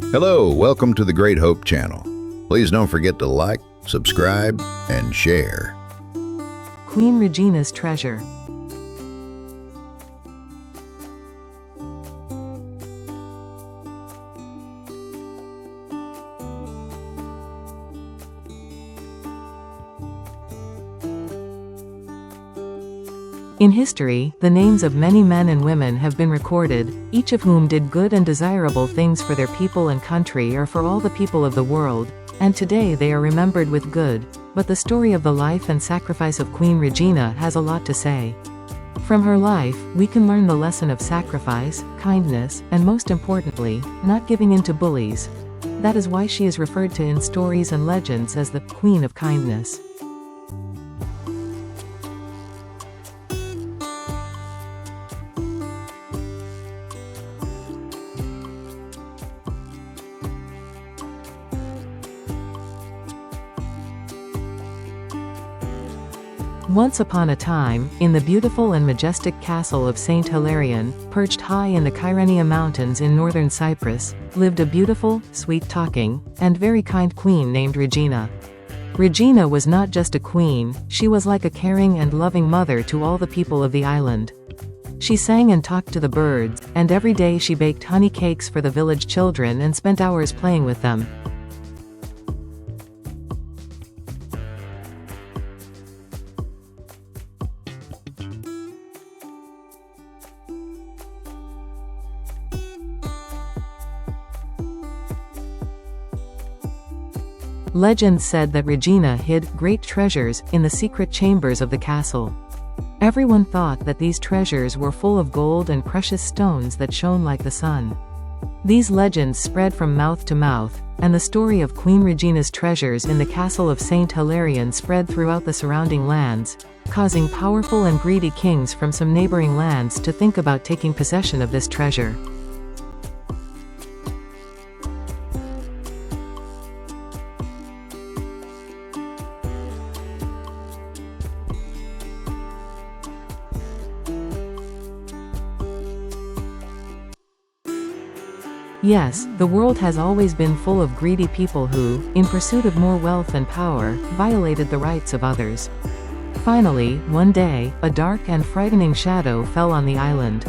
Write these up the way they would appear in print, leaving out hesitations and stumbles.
Hello, welcome to the Great Hope channel. Please don't forget to like, subscribe, and share. Queen Regina's treasure. In history, the names of many men and women have been recorded, each of whom did good and desirable things for their people and country or for all the people of the world, and today they are remembered with good. But the story of the life and sacrifice of Queen Regina has a lot to say. From her life, we can learn the lesson of sacrifice, kindness, and most importantly, not giving in to bullies. That is why she is referred to in stories and legends as the Queen of Kindness. Once upon a time, in the beautiful and majestic castle of Saint Hilarion, perched high in the Kyrenia Mountains in Northern Cyprus, lived a beautiful, sweet-talking, and very kind queen named Regina. Regina was not just a queen, she was like a caring and loving mother to all the people of the island. She sang and talked to the birds, and every day she baked honey cakes for the village children and spent hours playing with them. Legend said that Regina hid great treasures in the secret chambers of the castle. Everyone thought that these treasures were full of gold and precious stones that shone like the sun. These legends spread from mouth to mouth, and the story of Queen Regina's treasures in the castle of Saint Hilarion spread throughout the surrounding lands, causing powerful and greedy kings from some neighboring lands to think about taking possession of this treasure. Yes, the world has always been full of greedy people who, in pursuit of more wealth and power, violated the rights of others. Finally, one day, a dark and frightening shadow fell on the island.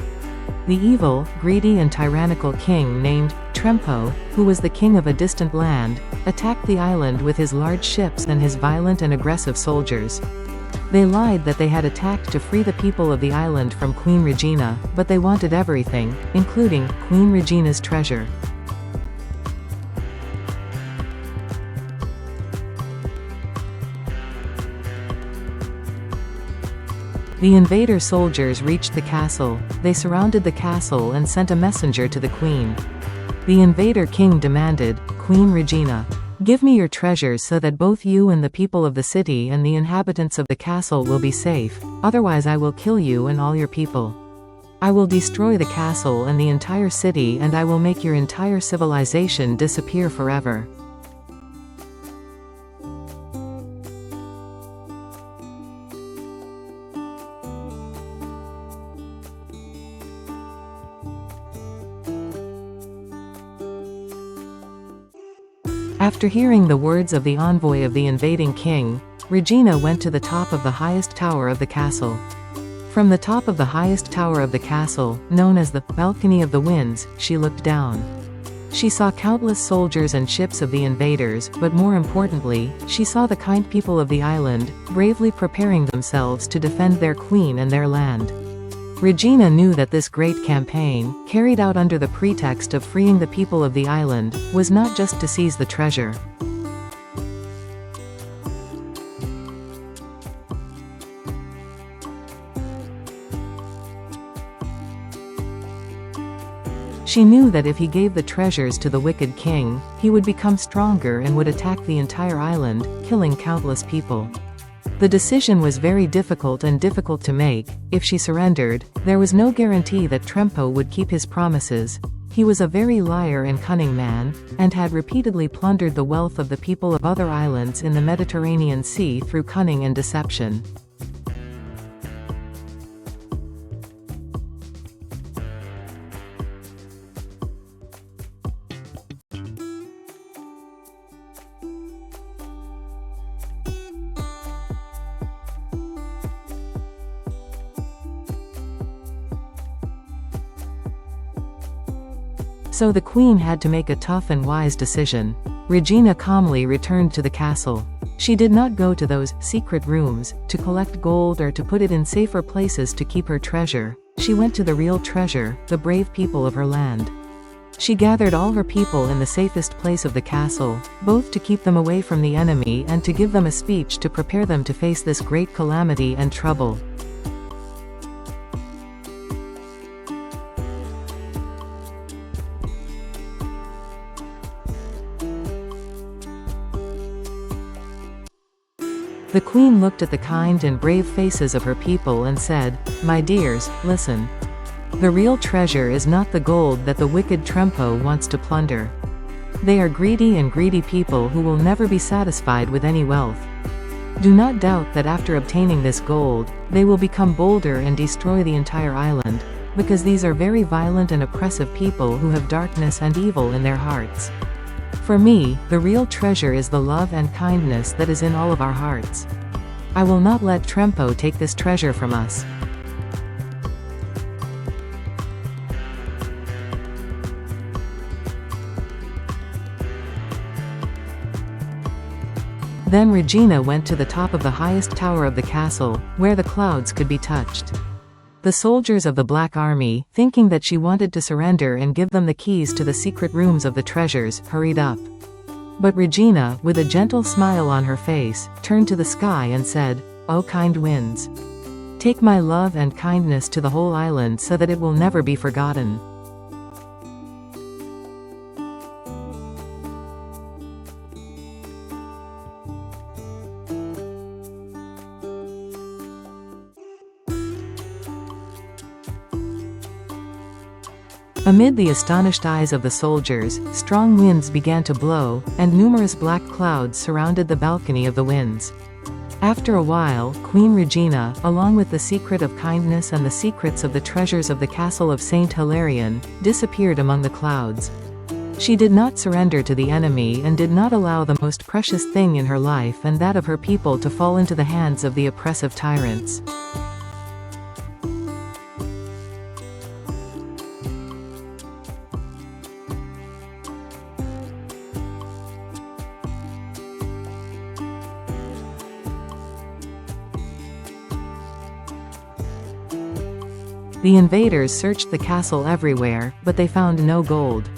The evil, greedy and tyrannical king named Trempo, who was the king of a distant land, attacked the island with his large ships and his violent and aggressive soldiers. They lied that they had attacked to free the people of the island from Queen Regina, but they wanted everything, including Queen Regina's treasure. The invader soldiers reached the castle. They surrounded the castle and sent a messenger to the queen. The invader king demanded, "Queen Regina, give me your treasures so that both you and the people of the city and the inhabitants of the castle will be safe, otherwise I will kill you and all your people. I will destroy the castle and the entire city and I will make your entire civilization disappear forever." After hearing the words of the envoy of the invading king, Regina went to the top of the highest tower of the castle. From the top of the highest tower of the castle, known as the Balcony of the Winds, she looked down. She saw countless soldiers and ships of the invaders, but more importantly, she saw the kind people of the island, bravely preparing themselves to defend their queen and their land. Regina knew that this great campaign, carried out under the pretext of freeing the people of the island, was not just to seize the treasure. She knew that if he gave the treasures to the wicked king, he would become stronger and would attack the entire island, killing countless people. The decision was very difficult to make. If she surrendered, there was no guarantee that Trempo would keep his promises. He was a very liar and cunning man, and had repeatedly plundered the wealth of the people of other islands in the Mediterranean Sea through cunning and deception. So the queen had to make a tough and wise decision. Regina calmly returned to the castle. She did not go to those secret rooms to collect gold or to put it in safer places to keep her treasure. She went to the real treasure, the brave people of her land. She gathered all her people in the safest place of the castle, both to keep them away from the enemy and to give them a speech to prepare them to face this great calamity and trouble. The queen looked at the kind and brave faces of her people and said, "My dears, listen. The real treasure is not the gold that the wicked Trempo wants to plunder. They are greedy people who will never be satisfied with any wealth. Do not doubt that after obtaining this gold, they will become bolder and destroy the entire island, because these are very violent and oppressive people who have darkness and evil in their hearts. For me, the real treasure is the love and kindness that is in all of our hearts. I will not let Trempo take this treasure from us." Then Regina went to the top of the highest tower of the castle, where the clouds could be touched. The soldiers of the Black Army, thinking that she wanted to surrender and give them the keys to the secret rooms of the treasures, hurried up. But Regina, with a gentle smile on her face, turned to the sky and said, "O kind winds, take my love and kindness to the whole island so that it will never be forgotten." Amid the astonished eyes of the soldiers, strong winds began to blow, and numerous black clouds surrounded the balcony of the winds. After a while, Queen Regina, along with the secret of kindness and the secrets of the treasures of the castle of Saint Hilarion, disappeared among the clouds. She did not surrender to the enemy and did not allow the most precious thing in her life and that of her people to fall into the hands of the oppressive tyrants. The invaders searched the castle everywhere, but they found no gold.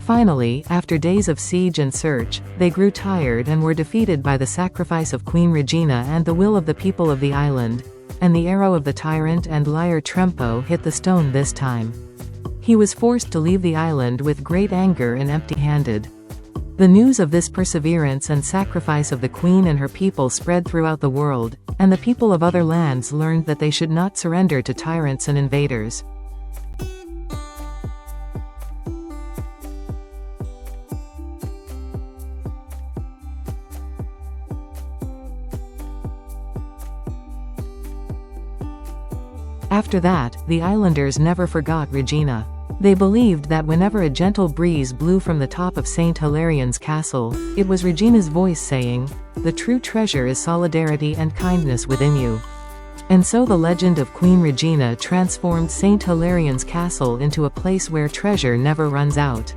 Finally, after days of siege and search, they grew tired and were defeated by the sacrifice of Queen Regina and the will of the people of the island, and the arrow of the tyrant and liar Trempo hit the stone this time. He was forced to leave the island with great anger and empty-handed. The news of this perseverance and sacrifice of the queen and her people spread throughout the world, and the people of other lands learned that they should not surrender to tyrants and invaders. After that, the islanders never forgot Regina. They believed that whenever a gentle breeze blew from the top of Saint Hilarion's castle, it was Regina's voice saying, "The true treasure is solidarity and kindness within you." And so the legend of Queen Regina transformed Saint Hilarion's castle into a place where treasure never runs out.